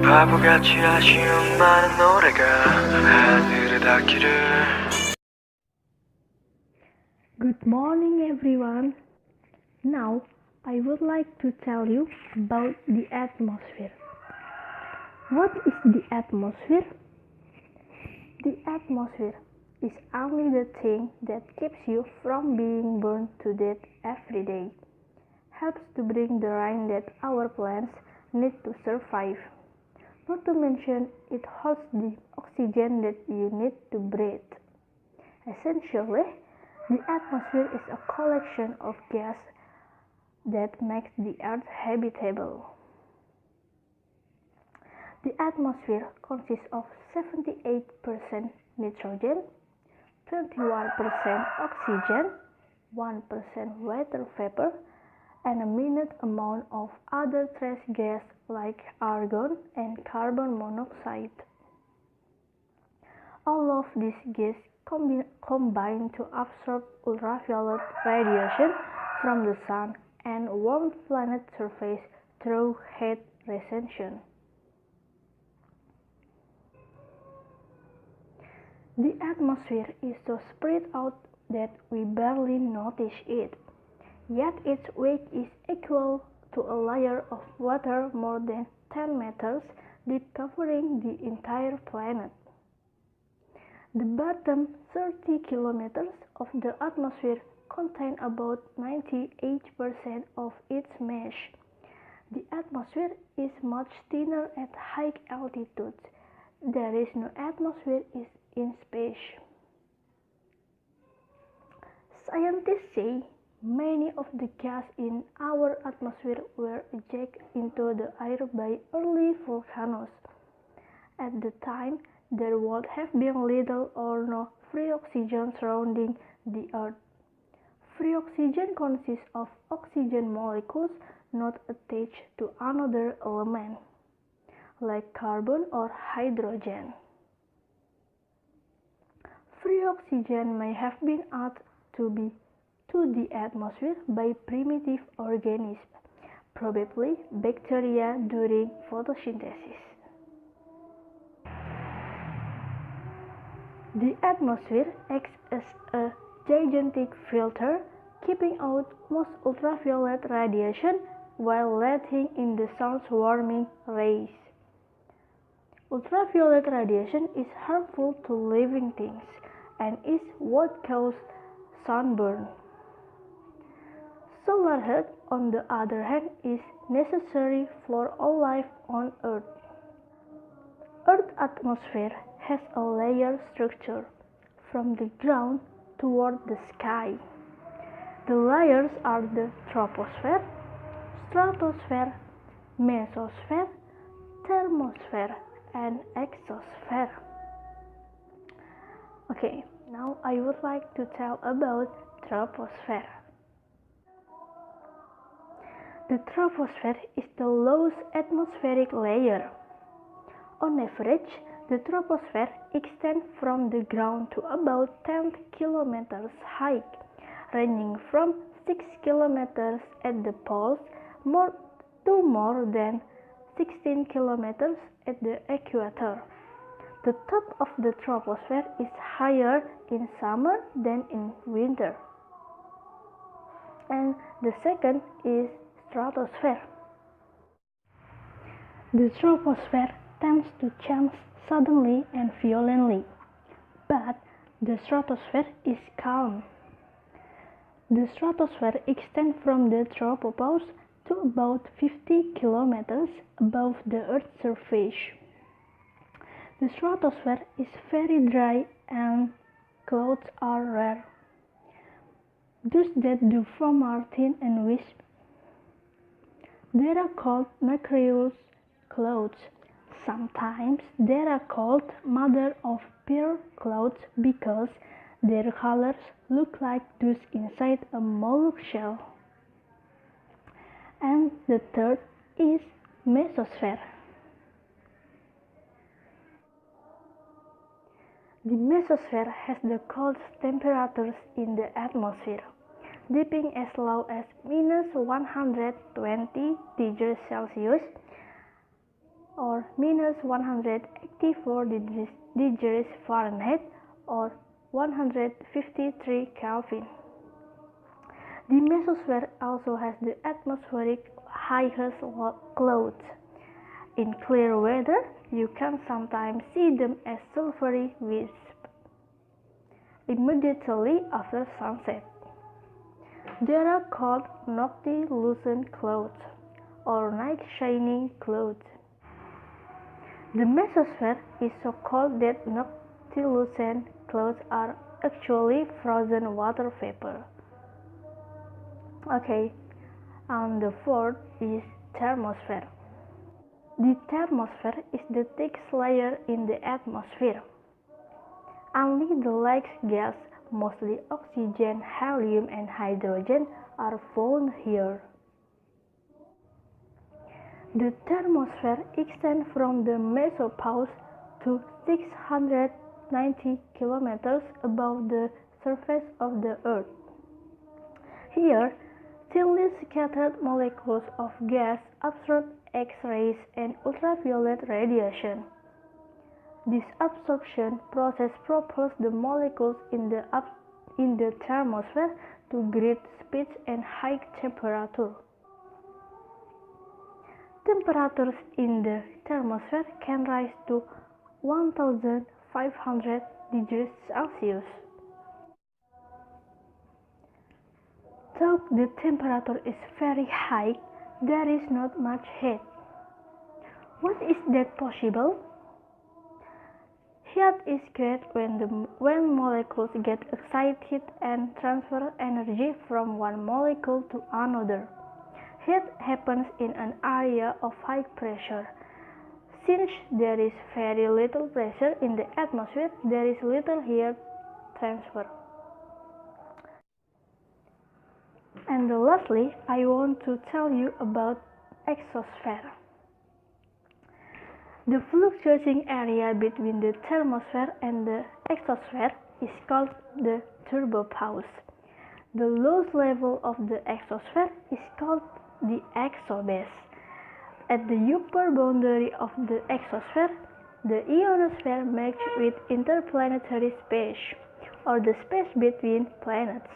바보같이 아쉬운 많은 노래가 하늘을 닿기를. Good morning everyone. Now I would like to tell you about the atmosphere. What is the atmosphere? The atmosphere is only the thing that keeps you from being burned to death every day. Helps to bring the rain that our plants need to survive. Not to mention it holds the oxygen that you need to breathe. Essentially, the atmosphere is a collection of gas that makes the earth habitable. The atmosphere consists of 78% nitrogen, 21% oxygen, 1% water vapor, and a minute amount of other trace gas like argon and carbon monoxide. All of these gases combine to absorb ultraviolet radiation from the sun and warm planet surface through heat retention. The atmosphere is so spread out that we barely notice it, yet its weight is equal to a layer of water more than 10 meters deep covering the entire planet. The bottom 30 kilometers of the atmosphere contain about 98% of its mass. The atmosphere is much thinner at high altitudes. There is no atmosphere in space. Scientists say many of the gas in our atmosphere were ejected into the air by early volcanoes. At the time, there would have been little or no free oxygen surrounding the Earth. Free oxygen consists of oxygen molecules not attached to another element, like carbon or hydrogen. Free oxygen may have been added to the atmosphere by primitive organisms, probably bacteria during photosynthesis. The atmosphere acts as a gigantic filter, keeping out most ultraviolet radiation while letting in the sun's warming rays. Ultraviolet radiation is harmful to living things and is what causes sunburn. Solar heat, on the other hand, is necessary for all life on Earth. Earth's atmosphere has a layered structure from the ground toward the sky. The layers are the Troposphere, Stratosphere, Mesosphere, Thermosphere, and Exosphere. Okay, now I would like to tell about Troposphere. The troposphere is the lowest atmospheric layer. On average, the troposphere extends from the ground to about 10 kilometers high, ranging from 6 kilometers at the poles to more than 16 kilometers at the equator. The top of the troposphere is higher in summer than in winter. And the second is Stratosphere. The troposphere tends to change suddenly and violently, but the stratosphere is calm. The stratosphere extends from the tropopause to about 50 kilometers above the Earth's surface. The stratosphere is very dry and clouds are rare. Those that do form are thin and wisp. They are called nacreous clouds. Sometimes they are called mother of pearl clouds because their colors look like those inside a mollusk shell. And the third is Mesosphere. The Mesosphere has the coldest temperatures in the atmosphere, dipping as low as -120 degrees Celsius or minus 184 degrees Fahrenheit or 153 Kelvin. The Mesosphere also has the atmospheric highest clouds. In clear weather, you can sometimes see them as silvery wisps immediately after sunset. They are called noctilucent clouds or night shining clouds. The Mesosphere is so cold that noctilucent clouds are actually frozen water vapor. Okay, and the fourth is Thermosphere. The thermosphere is the thickest layer in the atmosphere. Only the light gas, mostly oxygen, helium, and hydrogen, are found here. The thermosphere extends from the mesopause to 690 kilometers above the surface of the Earth. Here, thinly scattered molecules of gas absorb X-rays and ultraviolet radiation. This absorption process propels the molecules in the thermosphere to great speeds and high temperature. Temperatures in the thermosphere can rise to 1,500 degrees Celsius. Though the temperature is very high, there is not much heat. What is that possible? Heat is created when molecules get excited and transfer energy from one molecule to another. Heat happens in an area of high pressure. Since there is very little pressure in the atmosphere, there is little heat transfer. And lastly, I want to tell you about Exosphere. The fluctuating area between the thermosphere and the exosphere is called the turbopause. The lowest level of the exosphere is called the exobase. At the upper boundary of the exosphere, the ionosphere merges with interplanetary space, or the space between planets.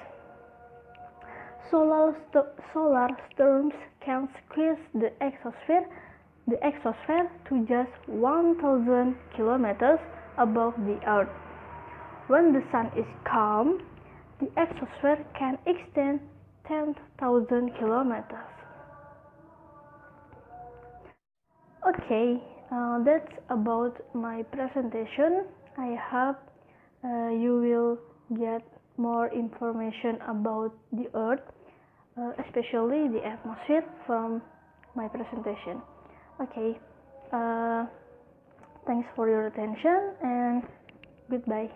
Solar storms can squeeze the exosphere to just 1,000 kilometers above the Earth. When the sun is calm, the exosphere can extend 10,000 kilometers. Okay, that's about my presentation. I hope you will get more information about the Earth, especially the atmosphere, from my presentation. Okay, thanks for your attention and goodbye.